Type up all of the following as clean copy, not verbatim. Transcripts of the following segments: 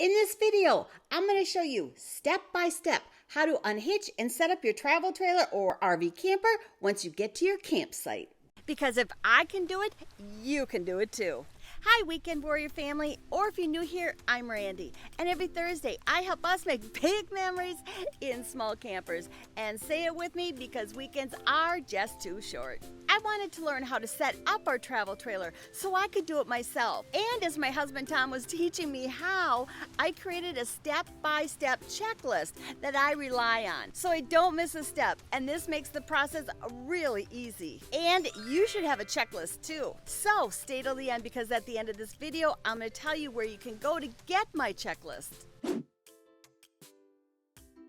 In this video, I'm going to show you step by step how to unhitch and set up your travel trailer or RV camper once you get to your campsite. Because if I can do it, you can do it too. Hi, Weekend Warrior family, or if you're new here, I'm Randy, and every Thursday I help us make big memories in small campers. And say it with me because weekends are just too short. I wanted to learn how to set up our travel trailer so I could do it myself. And as my husband Tom was teaching me how, I created a step-by-step checklist that I rely on so I don't miss a step, and this makes the process really easy. And you should have a checklist too. So stay till the end because at the end of this video, I'm going to tell you where you can go to get my checklist.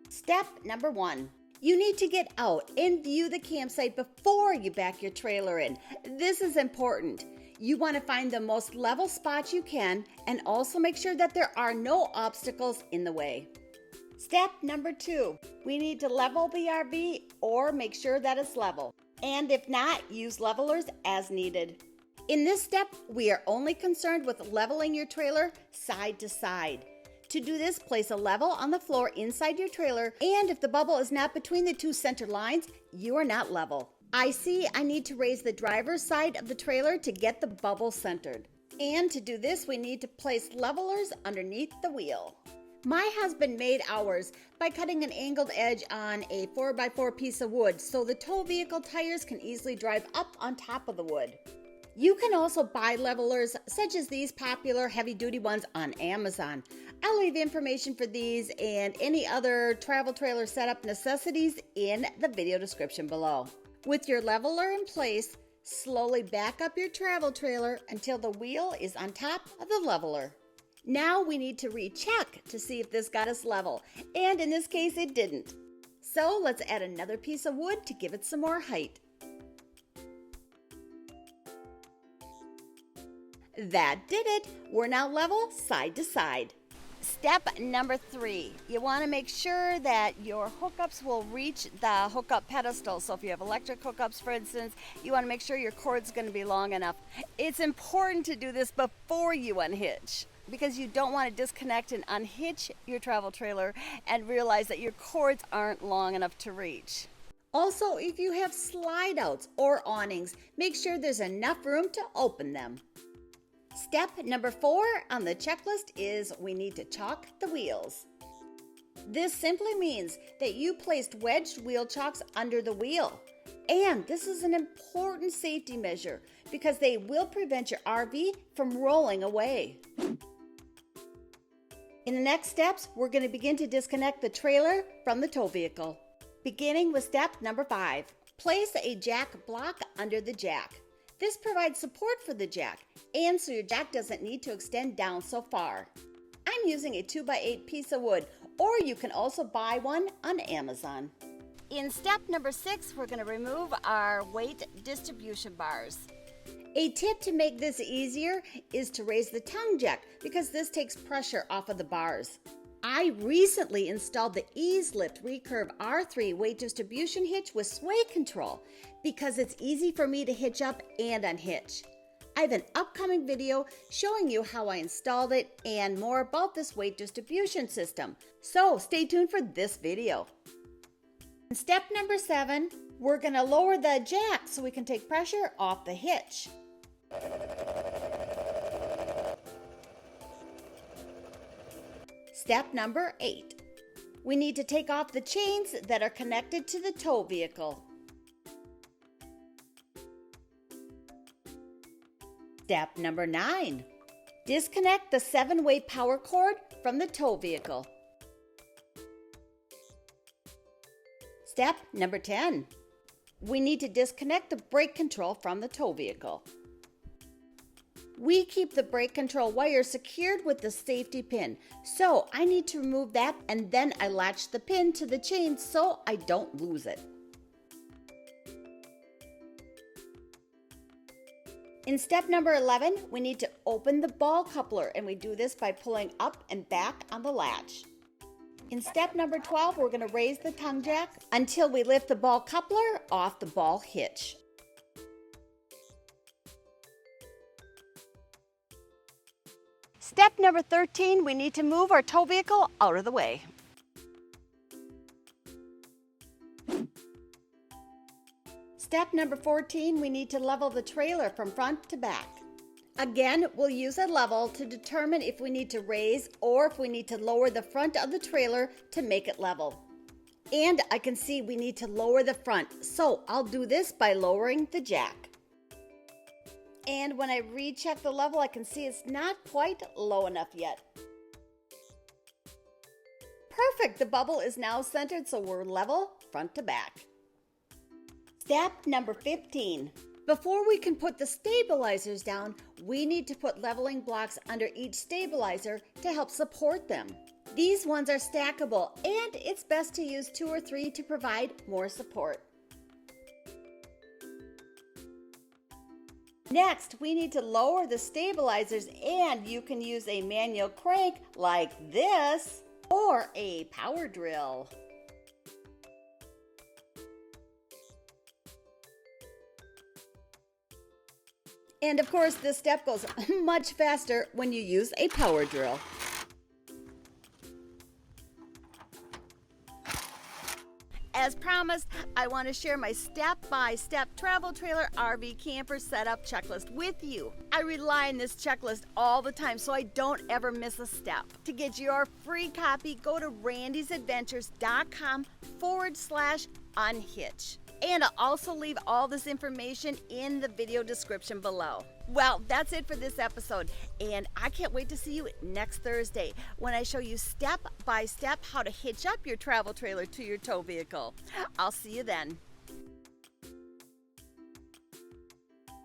Step number 1. You need to get out and view the campsite before you back your trailer in. This is important. You want to find the most level spot you can and also make sure that there are no obstacles in the way. Step number 2. We need to level the RV or make sure that it's level. And if not, use levelers as needed. In this step, we are only concerned with leveling your trailer side to side. To do this, place a level on the floor inside your trailer, and if the bubble is not between the two center lines, you are not level. I need to raise the driver's side of the trailer to get the bubble centered. And to do this, we need to place levelers underneath the wheel. My husband made ours by cutting an angled edge on a 4x4 piece of wood so the tow vehicle tires can easily drive up on top of the wood. You can also buy levelers such as these popular heavy-duty ones on Amazon. I'll leave information for these and any other travel trailer setup necessities in the video description below. With your leveler in place, slowly back up your travel trailer until the wheel is on top of the leveler. Now we need to recheck to see if this got us level, and in this case it didn't. So let's add another piece of wood to give it some more height. That did it. We're now level side to side. Step number 3. You want to make sure that your hookups will reach the hookup pedestal. So if you have electric hookups, for instance, you want to make sure your cord's going to be long enough. It's important to do this before you unhitch because you don't want to disconnect and unhitch your travel trailer and realize that your cords aren't long enough to reach. Also, if you have slide outs or awnings, make sure there's enough room to open them. Step number 4 on the checklist is we need to chock the wheels. This simply means that you placed wedged wheel chocks under the wheel. And this is an important safety measure because they will prevent your RV from rolling away. In the next steps, we're going to begin to disconnect the trailer from the tow vehicle. Beginning with step number 5, place a jack block under the jack. This provides support for the jack, and so your jack doesn't need to extend down so far. I'm using a 2x8 piece of wood, or you can also buy one on Amazon. In step number 6, we're going to remove our weight distribution bars. A tip to make this easier is to raise the tongue jack because this takes pressure off of the bars. I recently installed the Ease Lift Recurve R3 weight distribution hitch with sway control because it's easy for me to hitch up and unhitch. I have an upcoming video showing you how I installed it and more about this weight distribution system, so stay tuned for this video. In step number 7, we're going to lower the jack so we can take pressure off the hitch. Step number 8. We need to take off the chains that are connected to the tow vehicle. Step number 9. Disconnect the 7-way power cord from the tow vehicle. Step number 10. We need to disconnect the brake control from the tow vehicle. We keep the brake control wire secured with the safety pin, so I need to remove that and then I latch the pin to the chain so I don't lose it. In step number 11, we need to open the ball coupler, and we do this by pulling up and back on the latch. In step number 12, we're going to raise the tongue jack until we lift the ball coupler off the ball hitch. Step number 13, we need to move our tow vehicle out of the way. Step number 14, we need to level the trailer from front to back. Again, we'll use a level to determine if we need to raise or if we need to lower the front of the trailer to make it level. And I can see we need to lower the front, so I'll do this by lowering the jack. And when I recheck the level, I can see it's not quite low enough yet. Perfect, the bubble is now centered, so we're level front to back. Step number 15. Before we can put the stabilizers down, we need to put leveling blocks under each stabilizer to help support them. These ones are stackable, and it's best to use 2 or 3 to provide more support. Next, we need to lower the stabilizers, and you can use a manual crank like this or a power drill. And of course, this step goes much faster when you use a power drill. As promised, I want to share my step-by-step travel trailer RV camper setup checklist with you. I rely on this checklist all the time so I don't ever miss a step. To get your free copy, go to randisadventures.com/unhitch. And I'll also leave all this information in the video description below. Well, that's it for this episode, and I can't wait to see you next Thursday when I show you step by step how to hitch up your travel trailer to your tow vehicle. I'll see you then.